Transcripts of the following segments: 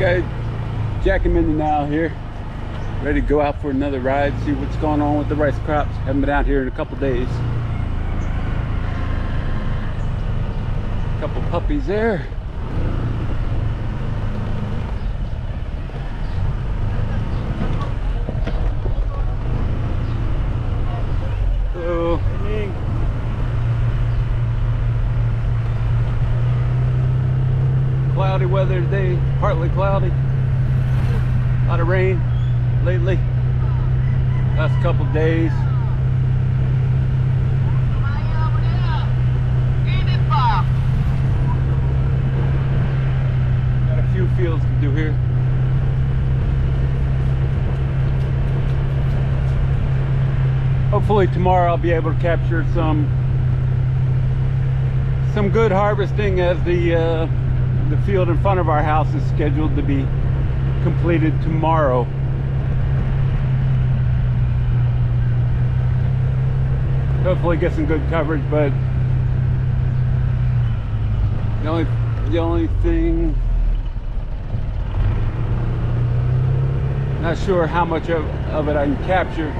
Guys, Jack in Mindanao here, ready to go out for another ride, see what's going on with the rice crops. Haven't been out here in a couple days. Couple puppies there. Hello. Cloudy weather today, partly cloudy. A lot of rain lately, last couple days. Got a few fields to do here. Hopefully tomorrow I'll be able to capture some good harvesting, as the field in front of our house is scheduled to be completed tomorrow. Hopefully get some good coverage, but the only thing, not sure how much of it I can capture.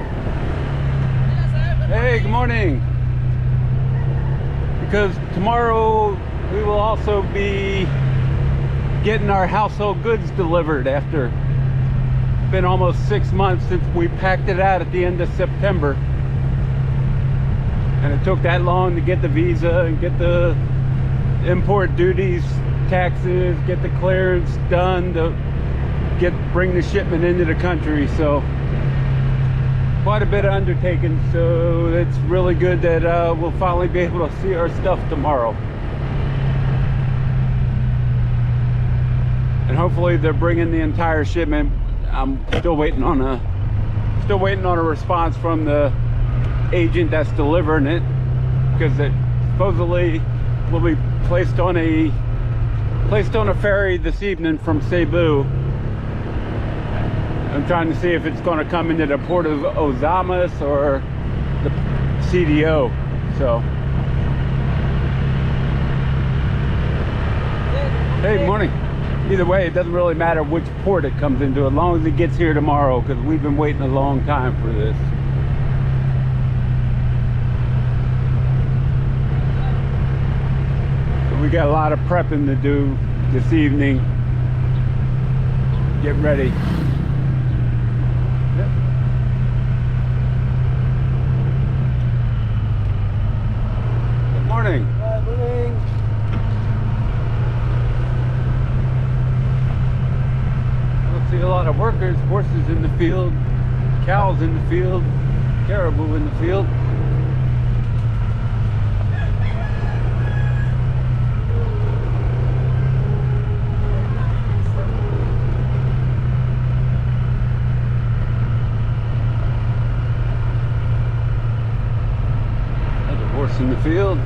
Hey, good morning. Because tomorrow we will also be getting our household goods delivered after it's been almost 6 months since we packed it out at the end of September. And it took that long to get the visa and get the import duties, taxes, get the clearance done to bring the shipment into the country. So quite a bit of undertaking. So it's really good that we'll finally be able to see our stuff tomorrow. And hopefully they're bringing the entire shipment. I'm still waiting on a response from the agent that's delivering it, because it supposedly will be placed on a ferry this evening from Cebu. I'm trying to see if it's going to come into the port of Ozamas or the CDO. So, hey, morning. Either way, it doesn't really matter which port it comes into, as long as it gets here tomorrow, because we've been waiting a long time for this. So we got a lot of prepping to do this evening. Get ready. Yep. Good morning. Good morning. See a lot of workers, horses in the field, cows in the field, caribou in the field. Another horse in the field.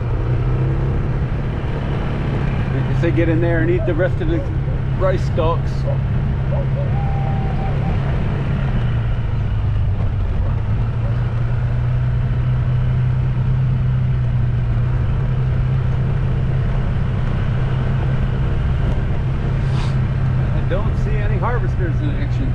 I guess they get in there and eat the rest of the rice stalks. I don't see any harvesters in action.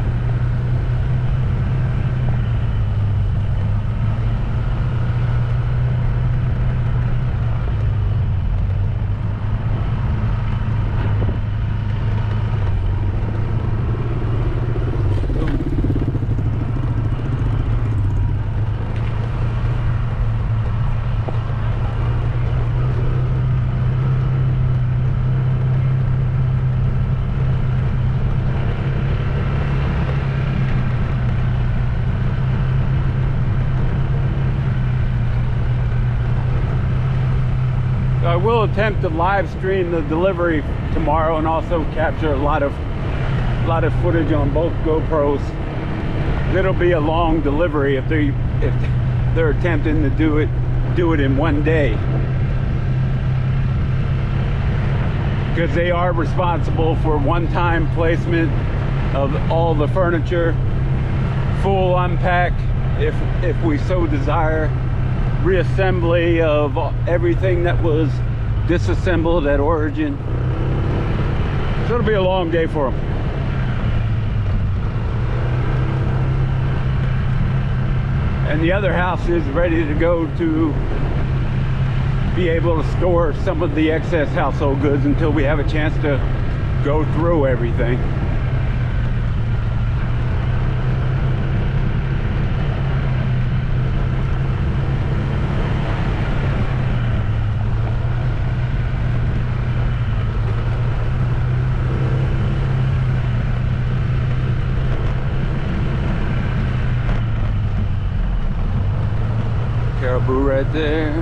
I will attempt to live stream the delivery tomorrow and also capture a lot of footage on both GoPros. It'll be a long delivery if they're attempting to do it in one day, because they are responsible for one-time placement of all the furniture, full unpack if we so desire, reassembly of everything that was disassembled at origin. So it'll be a long day for them. And the other house is ready to go to be able to store some of the excess household goods until we have a chance to go through everything. Caribou right there.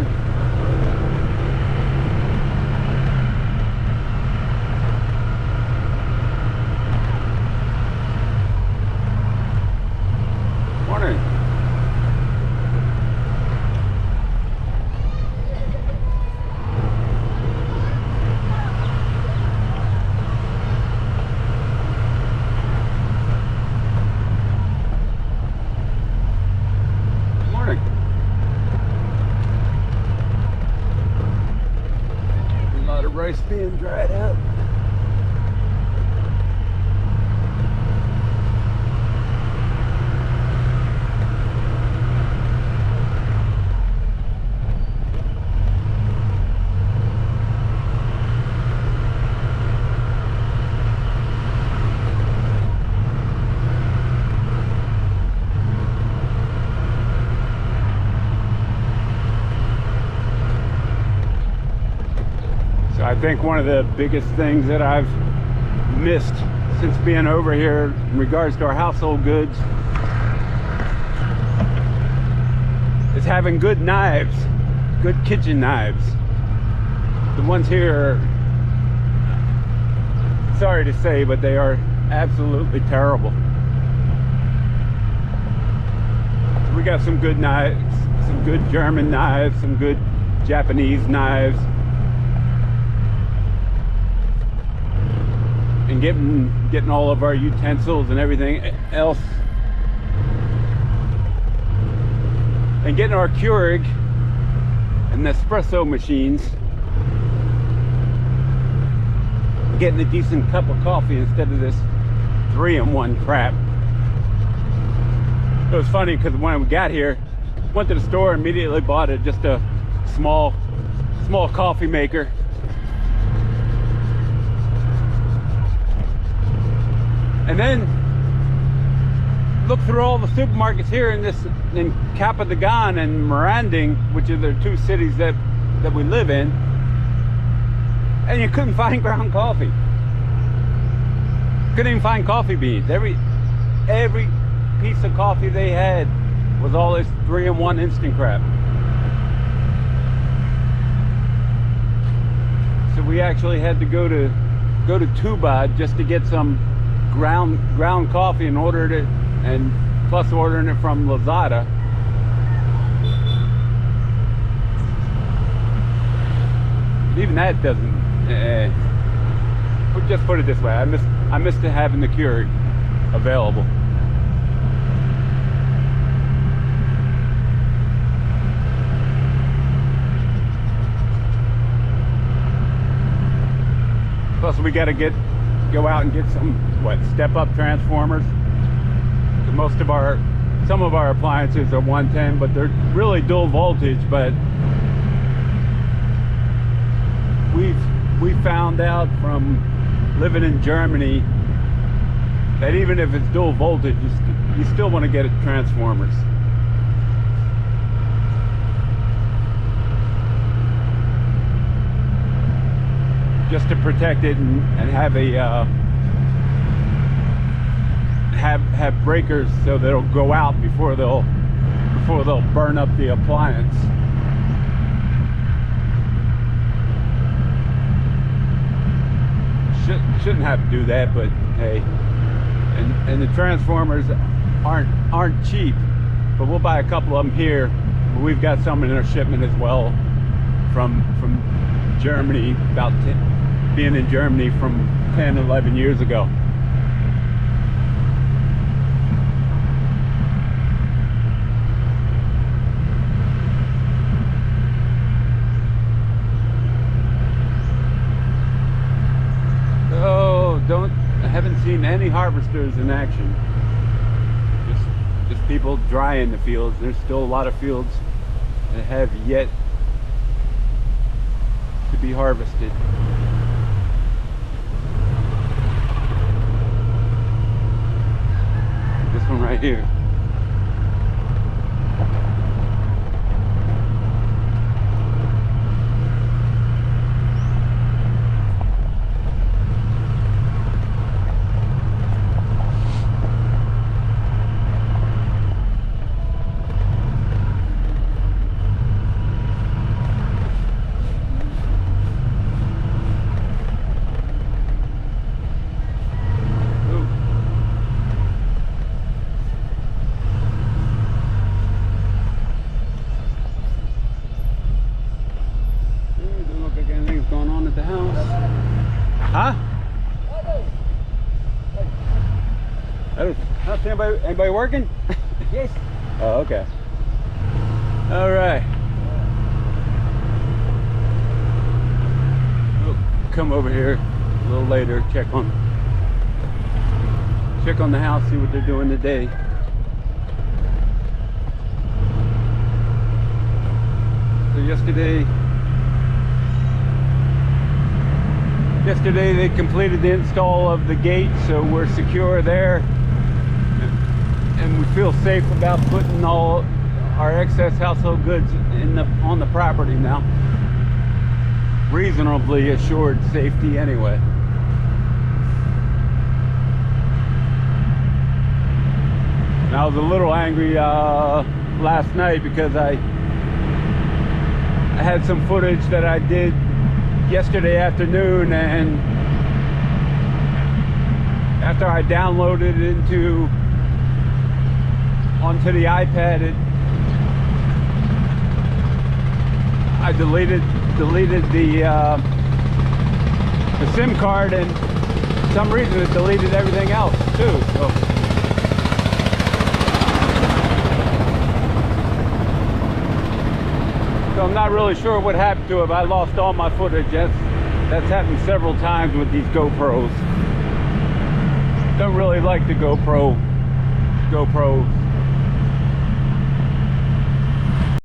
Morning. Morning. A lot of rice being dried out. So I think one of the biggest things that I've missed since being over here in regards to our household goods is having good knives, good kitchen knives. The ones here are, sorry to say, but they are absolutely terrible. So we got some good knives, some good German knives, some good Japanese knives. And getting all of our utensils and everything else, and getting our Keurig and Nespresso machines, getting a decent cup of coffee instead of this 3-in-1 crap. It was funny because when we got here, went to the store, immediately bought just a small coffee maker. And then look through all the supermarkets here in Capadagan and Moranding, which are the two cities that we live in, and you couldn't find ground coffee. Couldn't even find coffee beans. Every piece of coffee they had was all this 3-in-1 instant crap. So we actually had to go to Tuba just to get some ground coffee and ordered it, and plus ordering it from Lazada. Even that doesn't. Just put it this way: I missed having the Keurig available. Plus, we got to go out and get some step-up transformers. Some of our appliances are 110, but they're really dual voltage. But we found out from living in Germany that even if it's dual voltage, you still want to get transformers. Just to protect it and have have breakers so that it'll go out before they'll burn up the appliance. Shouldn't have to do that, but hey, and the transformers aren't cheap, but we'll buy a couple of them here. We've got some in our shipment as well from Germany, being in Germany from 10, 11 years ago. I haven't seen any harvesters in action. just people drying the fields. There's still a lot of fields that have yet to be harvested. This one right here. Huh? I don't see anybody working? Yes. Oh, okay. All right. We'll come over here a little later, check on the house, see what they're doing today. So yesterday they completed the install of the gate, so we're secure there, and we feel safe about putting all our excess household goods on the property now. Reasonably assured safety anyway. And I was a little angry last night because I had some footage that I did yesterday afternoon, and after I downloaded it onto the iPad, I deleted the SIM card, and for some reason it deleted everything else too. So I'm not really sure what happened to it. I lost all my footage. That's happened several times with these GoPros. Don't really like the GoPros.